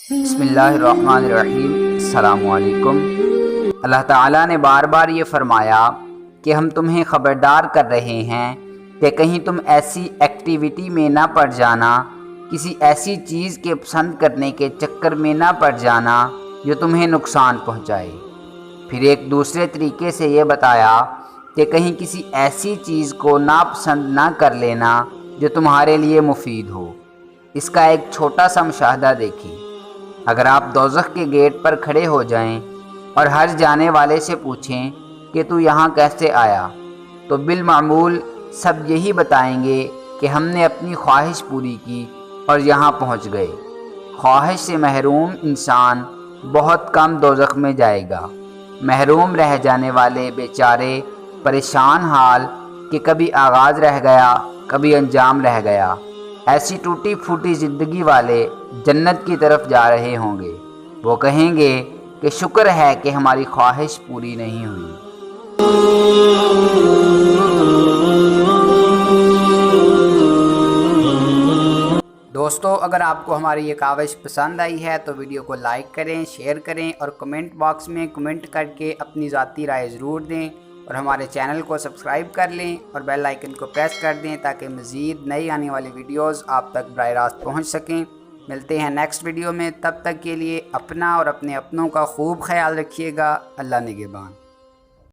بسم اللہ الرحمن الرحیم۔ السلام علیکم۔ اللہ تعالیٰ نے بار بار یہ فرمایا کہ ہم تمہیں خبردار کر رہے ہیں کہ کہیں تم ایسی ایکٹیویٹی میں نہ پڑ جانا، کسی ایسی چیز کے پسند کرنے کے چکر میں نہ پڑ جانا جو تمہیں نقصان پہنچائے۔ پھر ایک دوسرے طریقے سے یہ بتایا کہ کہیں کسی ایسی چیز کو ناپسند نہ کر لینا جو تمہارے لیے مفید ہو۔ اس کا ایک چھوٹا سا مشاہدہ دیکھیں۔ اگر آپ دوزخ کے گیٹ پر کھڑے ہو جائیں اور ہر جانے والے سے پوچھیں کہ تو یہاں کیسے آیا، تو بالمعمول سب یہی بتائیں گے کہ ہم نے اپنی خواہش پوری کی اور یہاں پہنچ گئے۔ خواہش سے محروم انسان بہت کم دوزخ میں جائے گا۔ محروم رہ جانے والے بیچارے پریشان حال کہ کبھی آغاز رہ گیا، کبھی انجام رہ گیا، ایسی ٹوٹی پھوٹی زندگی والے جنت کی طرف جا رہے ہوں گے۔ وہ کہیں گے کہ شکر ہے کہ ہماری خواہش پوری نہیں ہوئی۔ دوستو، اگر آپ کو ہماری یہ کاوش پسند آئی ہے تو ویڈیو کو لائک کریں، شیئر کریں اور کمنٹ باکس میں کمنٹ کر کے اپنی ذاتی رائے ضرور دیں، اور ہمارے چینل کو سبسکرائب کر لیں اور بیل آئیکن کو پریس کر دیں تاکہ مزید نئی آنے والی ویڈیوز آپ تک براہ راست پہنچ سکیں۔ ملتے ہیں نیکسٹ ویڈیو میں، تب تک کے لیے اپنا اور اپنے اپنوں کا خوب خیال رکھیے گا۔ اللہ نگہبان۔